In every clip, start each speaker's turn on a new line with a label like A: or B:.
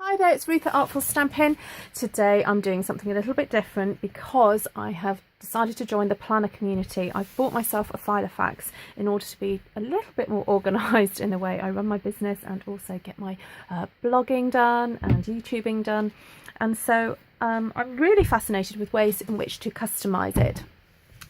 A: Hi there, it's Ruth at Artful Stampin. Today I'm doing something a little bit different because I have decided to join the planner community. I've bought myself a Filofax in order to be a little bit more organised in the way I run my business and also get my blogging done and YouTubing done. And so I'm really fascinated with ways in which to customise it.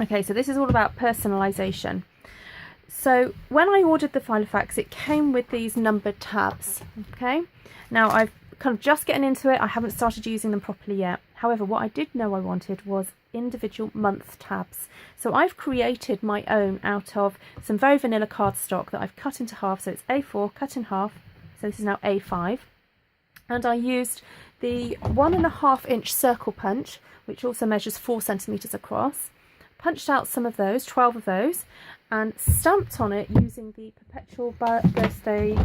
A: Okay, so this is all about personalisation. So when I ordered the Filofax, it came with these numbered tabs. Okay, now I've kind of just getting into it. I haven't started using them properly yet. However, what I did know I wanted was individual month tabs. So I've created my own out of some very vanilla cardstock that I've cut into half. So it's A4 cut in half. So this is now A5. And I used the 1.5 inch circle punch, which also measures 4 centimeters across. Punched out some of those, 12 of those, and stamped on it using the Perpetual Birthday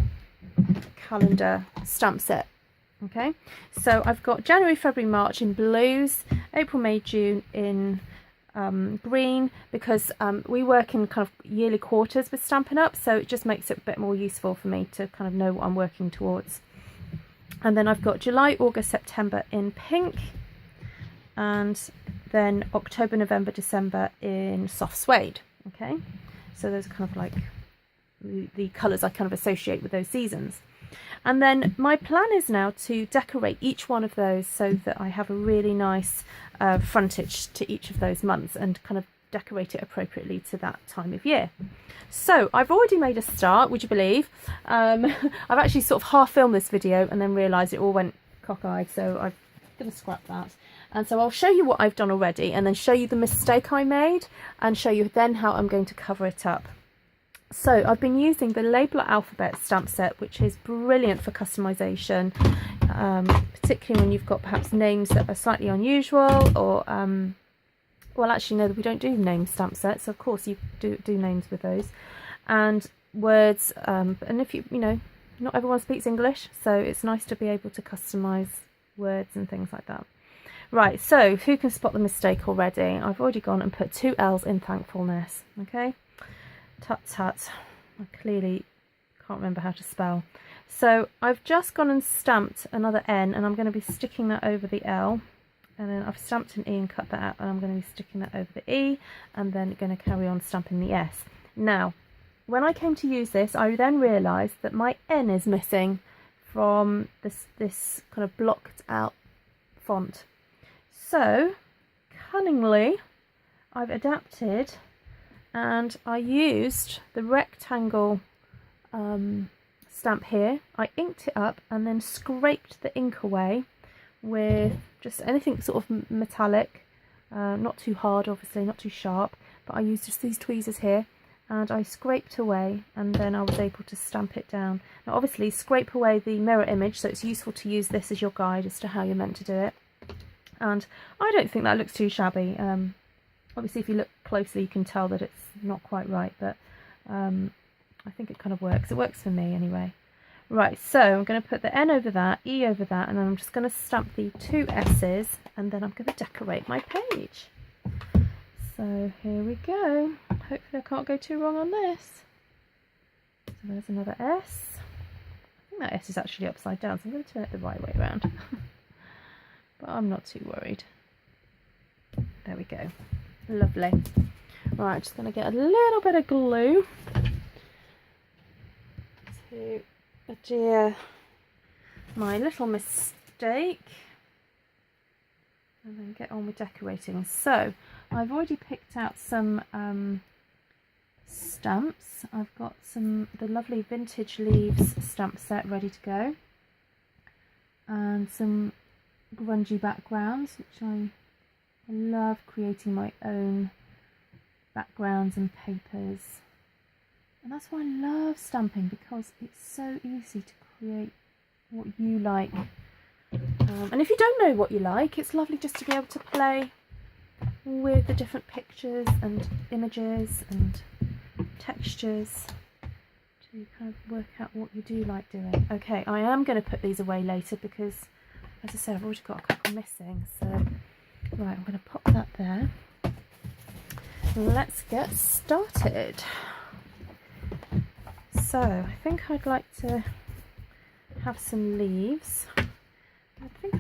A: calendar stamp set. Okay, so I've got January, February, March in blues, April, May, June in green, because we work in kind of yearly quarters with Stampin' Up, so it just makes it a bit more useful for me to kind of know what I'm working towards. And then I've got July, August, September in pink, and then October, November, December in soft suede. Okay, so those are kind of like the colours I kind of associate with those seasons. And then my plan is now to decorate each one of those so that I have a really nice frontage to each of those months and kind of decorate it appropriately to that time of year. So I've already made a start, would you believe? I've actually sort of half filmed this video and then realised it all went cockeyed, so I'm going to scrap that. And so I'll show you what I've done already and then show you the mistake I made and show you then how I'm going to cover it up. So I've been using the Labeler Alphabet stamp set, which is brilliant for customization, particularly when you've got perhaps names that are slightly unusual, or well, actually no, we don't do name stamp sets, so of course you do names with those, and words, and if you know, not everyone speaks English, so it's nice to be able to customize words and things like that. Right, so who can spot the mistake already? I've already gone and put 2 L's in thankfulness. Okay, tut tut, I clearly can't remember how to spell. So I've just gone and stamped another N, and I'm going to be sticking that over the L, and then I've stamped an E and cut that out, and I'm going to be sticking that over the E, and then going to carry on stamping the S. Now when I came to use this, I then realised that my N is missing from this kind of blocked out font. So cunningly I've adapted and I used the rectangle stamp here. I inked it up and then scraped the ink away with just anything sort of metallic, not too hard obviously, not too sharp, but I used just these tweezers here and I scraped away, and then I was able to stamp it down. Now obviously scrape away the mirror image, so it's useful to use this as your guide as to how you're meant to do it. And I don't think that looks too shabby. Obviously if you look closely you can tell that it's not quite right, but I think it kind of works. It works for me anyway. Right, so I'm going to put the N over that, E over that, and then I'm just going to stamp the 2 S's, and then I'm going to decorate my page. So here we go. Hopefully I can't go too wrong on this. So there's another S. I think that S is actually upside down, so I'm going to turn it the right way around. But I'm not too worried. There we go. Lovely. Right, just going to get a little bit of glue to adhere my little mistake and then get on with decorating. So I've already picked out some stamps. I've got the lovely Vintage Leaves stamp set ready to go, and some grungy backgrounds, which I love creating my own backgrounds and papers, and that's why I love stamping, because it's so easy to create what you like. And if you don't know what you like, it's lovely just to be able to play with the different pictures and images and textures to kind of work out what you do like doing. Okay, I am going to put these away later because, as I said, I've already got a couple missing. So, right, I'm going to pop that there. Let's get started. So, I think I'd like to have some leaves.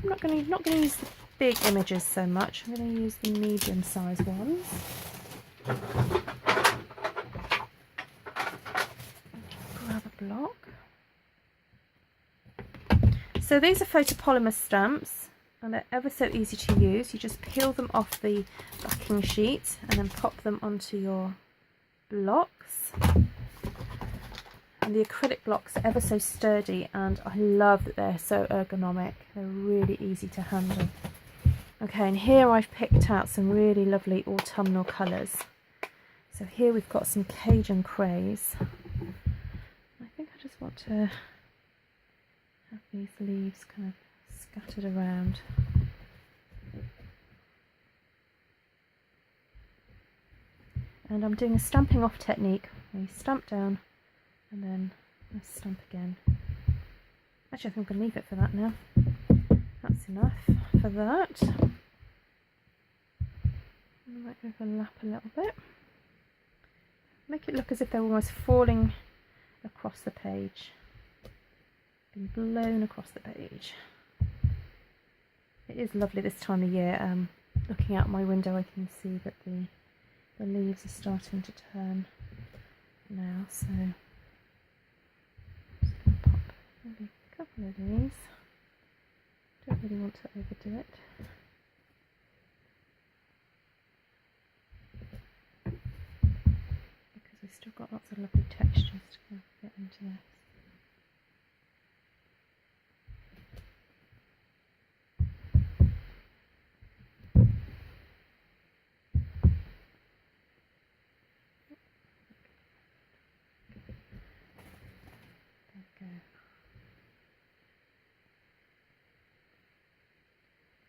A: I'm not going to use the big images so much. I'm going to use the medium-sized ones. Grab a block. So these are photopolymer stamps, and they're ever so easy to use. You just peel them off the backing sheet and then pop them onto your blocks. And the acrylic blocks are ever so sturdy, and I love that they're so ergonomic. They're really easy to handle. Okay, and here I've picked out some really lovely autumnal colours. So here we've got some Cajun craze. I think I just want to have these leaves kind of scattered around. And I'm doing a stamping off technique. We stamp down and then I stamp again. Actually, I think I'm going to leave it for that now. That's enough for that. I might overlap a little bit. Make it look as if they're almost falling across the page. Being blown across the page. It is lovely this time of year. Looking out my window, I can see that the leaves are starting to turn now, so I'm just going to pop maybe a couple of these. Don't really want to overdo it. Because we've still got lots of lovely textures to kind of get into this.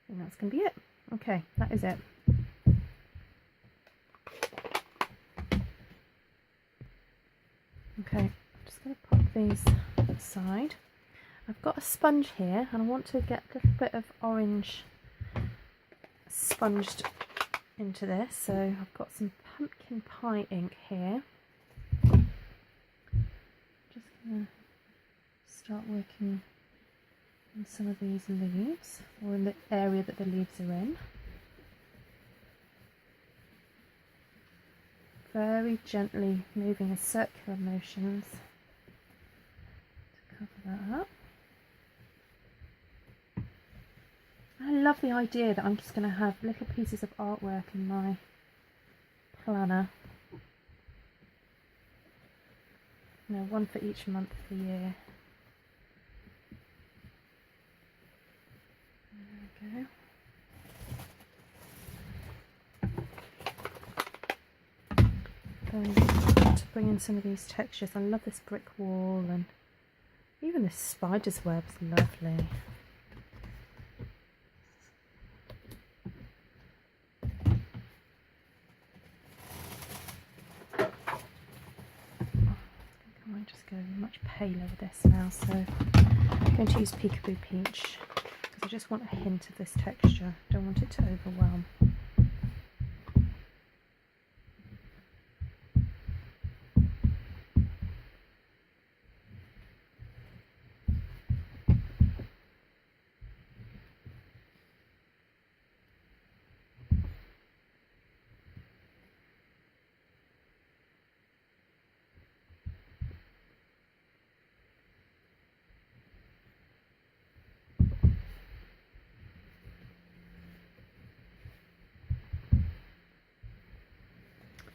A: And that's going to be it. Okay, that is it. Okay, I'm just going to pop these aside. I've got a sponge here and I want to get a little bit of orange sponged into this. So I've got some pumpkin pie ink here. Just going to start working on some of these leaves, or in the area that the leaves are in. Very gently moving in circular motions to cover that up. I love the idea that I'm just going to have little pieces of artwork in my planner. You know, one for each month of the year. There we go. Going to bring in some of these textures. I love this brick wall, and even this spider's web is lovely. I might just go much paler with this now, so I'm going to use Peekaboo Peach. I just want a hint of this texture, don't want it to overwhelm.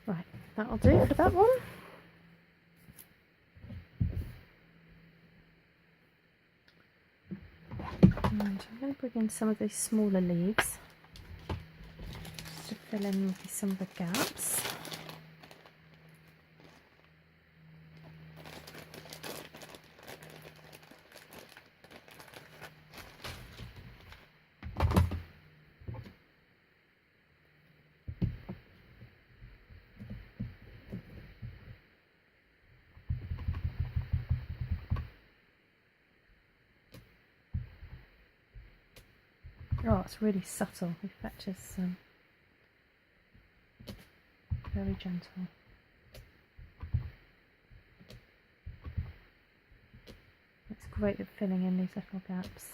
A: Right, that'll do for that one. And I'm going to bring in some of these smaller leaves just to fill in maybe some of the gaps. Oh, it's really subtle. The effect is very gentle. It's great at filling in these little gaps.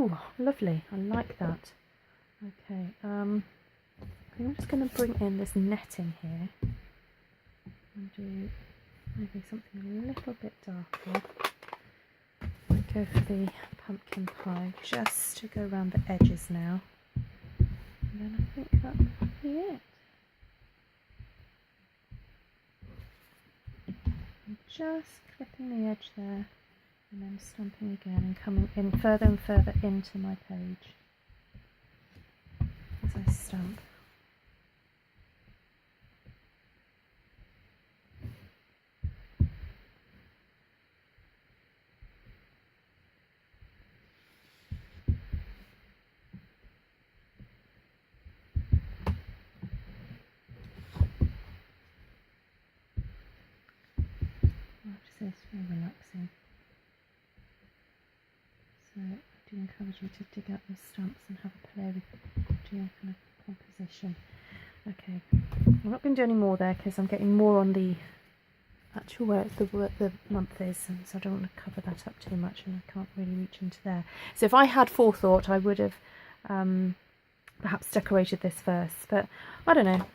A: Oh, lovely. I like that. Okay, I think I'm just going to bring in this netting here and do maybe something a little bit darker. I go for the pumpkin pie just to go around the edges now. And then I think that might be it. I'm just clipping the edge there and then stamping again and coming in further and further into my page as I stamp. This is very relaxing. So I do encourage you to dig out your stamps and have a play with your kind of composition. Okay, I'm not going to do any more there because I'm getting more on the actual where the month is, and so I don't want to cover that up too much, and I can't really reach into there. So if I had forethought, I would have perhaps decorated this first, but I don't know.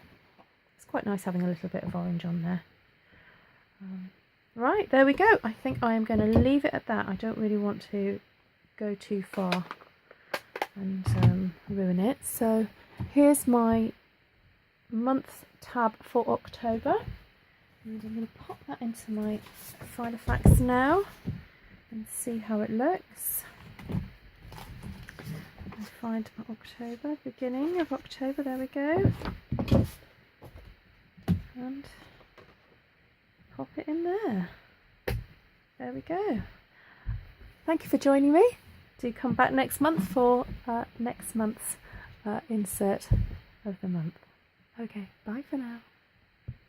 A: It's quite nice having a little bit of orange on there. Right, there we go. I think I am going to leave it at that. I don't really want to go too far and ruin it. So here's my month tab for October. And I'm going to pop that into my Filofax now and see how it looks. I find my October, beginning of October, there we go. And pop it in there. There we go. Thank you for joining me. Do come back next month for next month's insert of the month. Okay, bye for now.